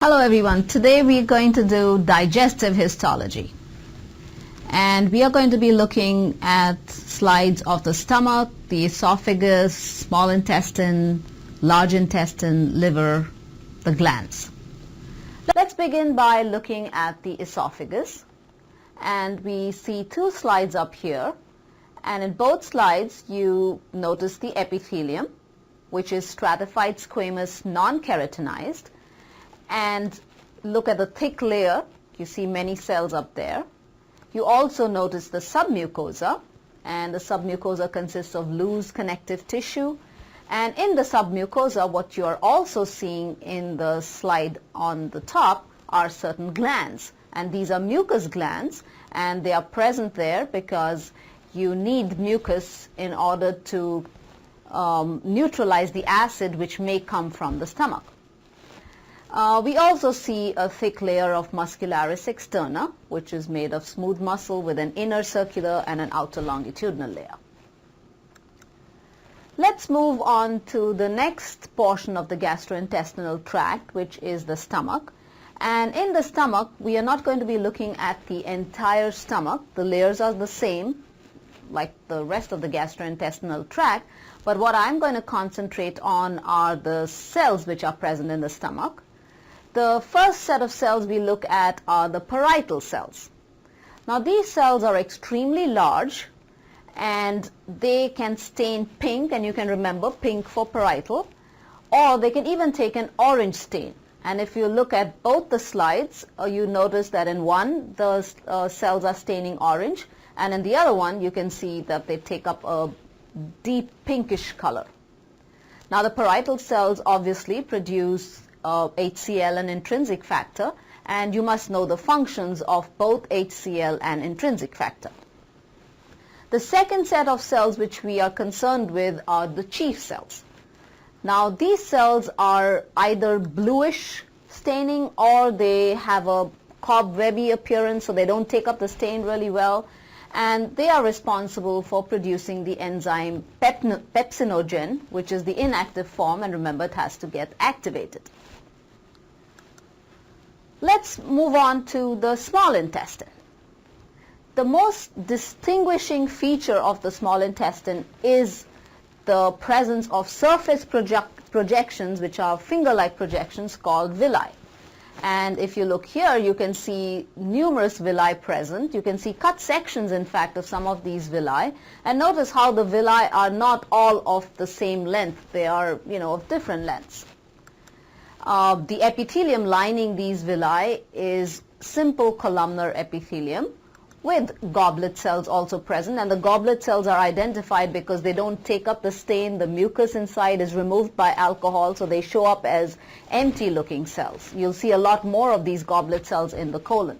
Hello everyone, today we are going to do digestive histology and we are going to be looking at slides of the stomach, the esophagus, small intestine, large intestine, liver, the glands. Let's begin by looking at the esophagus, and we see two slides up here, and in both slides you notice the epithelium, which is stratified squamous non-keratinized. And look at the thick layer. You see many cells up there. You also notice the submucosa, and the submucosa consists of loose connective tissue. And in the submucosa, what you are also seeing in the slide on the top are certain glands, and these are mucus glands, and they are present there because you need mucus in order to neutralize the acid which may come from the stomach. We also see a thick layer of muscularis externa, which is made of smooth muscle with an inner circular and an outer longitudinal layer. Let's move on to the next portion of the gastrointestinal tract, which is the stomach. And in the stomach, we are not going to be looking at the entire stomach. The layers are the same, like the rest of the gastrointestinal tract, but what I'm going to concentrate on are the cells which are present in the stomach. The first set of cells we look at are the parietal cells. Now these cells are extremely large and they can stain pink, and you can remember pink for parietal, or they can even take an orange stain. And if you look at both the slides, you notice that in one the cells are staining orange, and in the other one you can see that they take up a deep pinkish color. Now the parietal cells obviously produce HCl and intrinsic factor, and you must know the functions of both HCl and intrinsic factor. The second set of cells which we are concerned with are the chief cells. Now these cells are either bluish staining, or they have a cobwebby appearance, so they don't take up the stain really well, and they are responsible for producing the enzyme pepsinogen, which is the inactive form, and remember it has to get activated. Let's move on to the small intestine. The most distinguishing feature of the small intestine is the presence of surface projections, which are finger-like projections called villi. And if you look here, you can see numerous villi present. You can see cut sections, in fact, of some of these villi. And notice how the villi are not all of the same length. They are, of different lengths. The epithelium lining these villi is simple columnar epithelium with goblet cells also present, and the goblet cells are identified because they don't take up the stain. The mucus inside is removed by alcohol, so they show up as empty looking cells. You'll see a lot more of these goblet cells in the colon.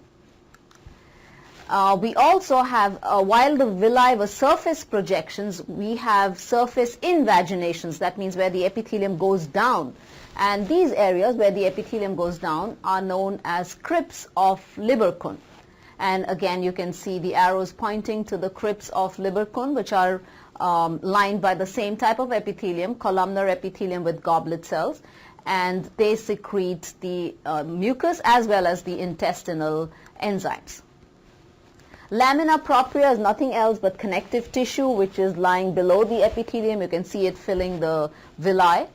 We also have, while the villi were surface projections, we have surface invaginations. That means where the epithelium goes down. And these areas where the epithelium goes down are known as crypts of Liberkun. And again, you can see the arrows pointing to the crypts of Liberkun, which are lined by the same type of epithelium, columnar epithelium with goblet cells. And they secrete the mucus as well as the intestinal enzymes. Lamina propria is nothing else but connective tissue which is lying below the epithelium. You can see it filling the villi.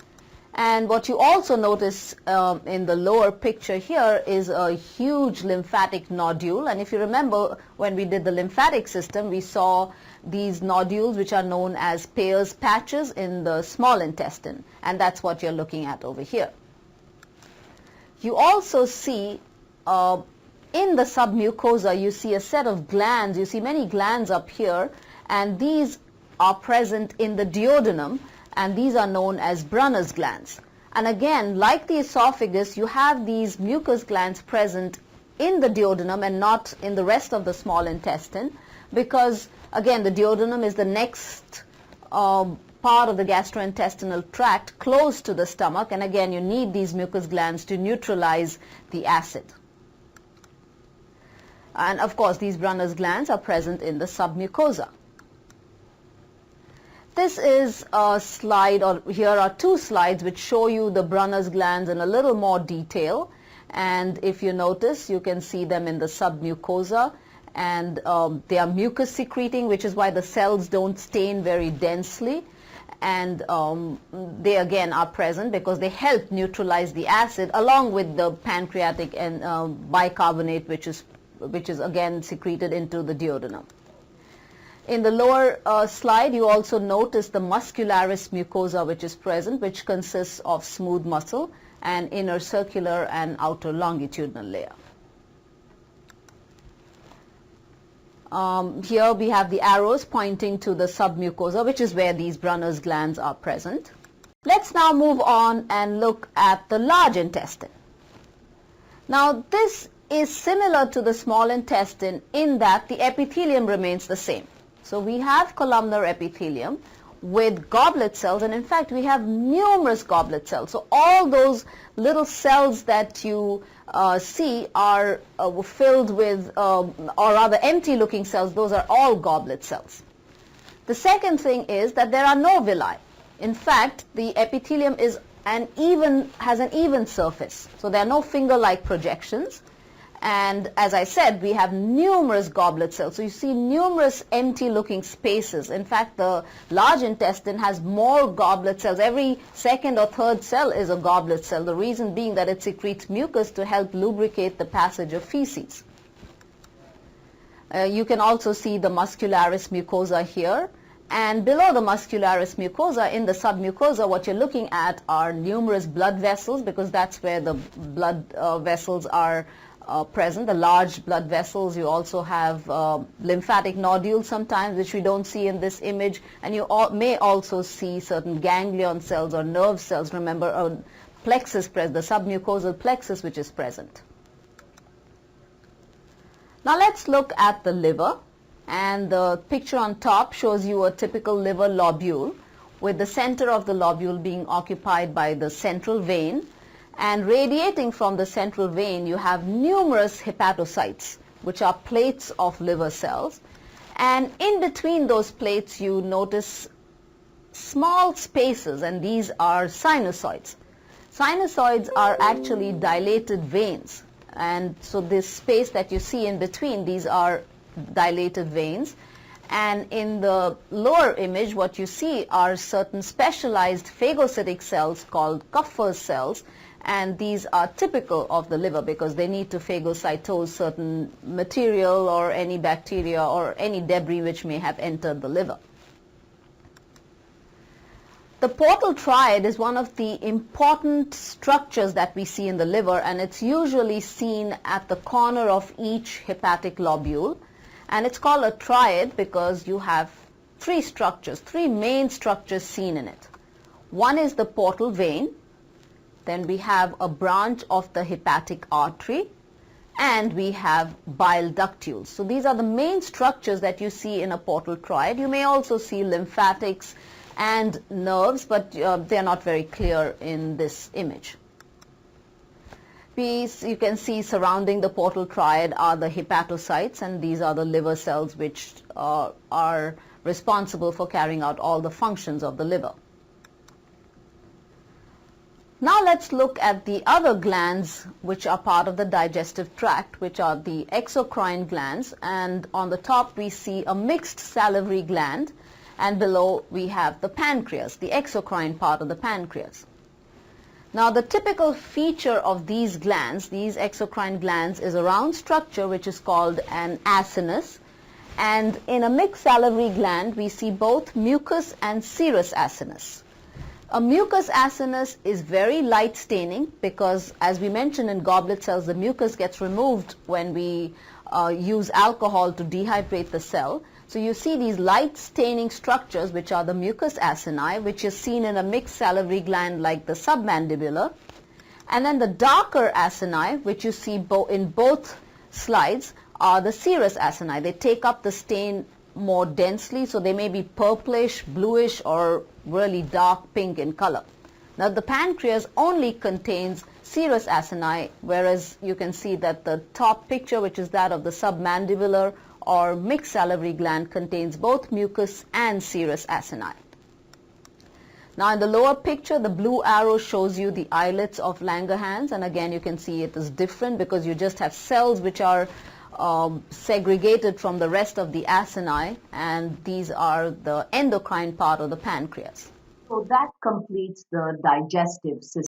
And what you also notice in the lower picture here is a huge lymphatic nodule. And if you remember, when we did the lymphatic system, we saw these nodules which are known as Peyer's patches in the small intestine. And that's what you're looking at over here. You also see in the submucosa, you see a set of glands. You see many glands up here, and these are present in the duodenum, and these are known as Brunner's glands. And again, like the esophagus, you have these mucus glands present in the duodenum and not in the rest of the small intestine, because again, the duodenum is the next part of the gastrointestinal tract close to the stomach, and again, you need these mucus glands to neutralize the acid. And of course, these Brunner's glands are present in the submucosa. This is a slide, or here are two slides which show you the Brunner's glands in a little more detail. And if you notice, you can see them in the submucosa, and they are mucus secreting, which is why the cells don't stain very densely. And they again are present because they help neutralize the acid along with the pancreatic and bicarbonate, which is again secreted into the duodenum. In the lower slide, you also notice the muscularis mucosa, which is present, which consists of smooth muscle and inner circular and outer longitudinal layer. Here we have the arrows pointing to the submucosa, which is where these Brunner's glands are present. Let's now move on and look at the large intestine. Now this is similar to the small intestine in that the epithelium remains the same. So we have columnar epithelium with goblet cells, and in fact we have numerous goblet cells. So all those little cells that you see are filled with, or rather empty looking cells, those are all goblet cells. The second thing is that there are no villi. In fact, the epithelium has an even surface. So there are no finger-like projections. And as I said, we have numerous goblet cells. So you see numerous empty looking spaces. In fact, the large intestine has more goblet cells. Every second or third cell is a goblet cell. The reason being that it secretes mucus to help lubricate the passage of feces. You can also see the muscularis mucosa here. And below the muscularis mucosa, in the submucosa, what you're looking at are numerous blood vessels, because that's where the blood vessels are present, the large blood vessels. You also have lymphatic nodules sometimes, which we don't see in this image, and you may also see certain ganglion cells or nerve cells. Remember, a plexus present, the submucosal plexus, which is present. Now let's look at the liver, and the picture on top shows you a typical liver lobule, with the center of the lobule being occupied by the central vein. And radiating from the central vein, you have numerous hepatocytes, which are plates of liver cells. And in between those plates, you notice small spaces, and these are sinusoids. Sinusoids are actually dilated veins. And so this space that you see in between, these are dilated veins. And in the lower image, what you see are certain specialized phagocytic cells called Kupffer's cells. And these are typical of the liver because they need to phagocytose certain material or any bacteria or any debris which may have entered the liver. The portal triad is one of the important structures that we see in the liver, and it's usually seen at the corner of each hepatic lobule. And it's called a triad because you have three main structures seen in it. One is the portal vein. Then we have a branch of the hepatic artery, and we have bile ductules. So these are the main structures that you see in a portal triad. You may also see lymphatics and nerves, but they are not very clear in this image. You can see surrounding the portal triad are the hepatocytes, and these are the liver cells which are responsible for carrying out all the functions of the liver. Now let's look at the other glands which are part of the digestive tract, which are the exocrine glands, and on the top we see a mixed salivary gland, and below we have the pancreas, the exocrine part of the pancreas. Now the typical feature of these glands, these exocrine glands, is a round structure which is called an acinus, and in a mixed salivary gland we see both mucus and serous acinus. A mucus acinus is very light staining because, as we mentioned in goblet cells, the mucus gets removed when we use alcohol to dehydrate the cell. So you see these light staining structures, which are the mucus acini, which is seen in a mixed salivary gland like the submandibular. And then the darker acini, which you see in both slides, are the serous acini. They take up the stain more densely, so they may be purplish, bluish, or really dark pink in color. Now the pancreas only contains serous acini, whereas you can see that the top picture, which is that of the submandibular or mixed salivary gland, contains both mucus and serous acini. Now in the lower picture, the blue arrow shows you the islets of Langerhans, and again you can see it is different because you just have cells which are segregated from the rest of the acini, and these are the endocrine part of the pancreas. So that completes the digestive system.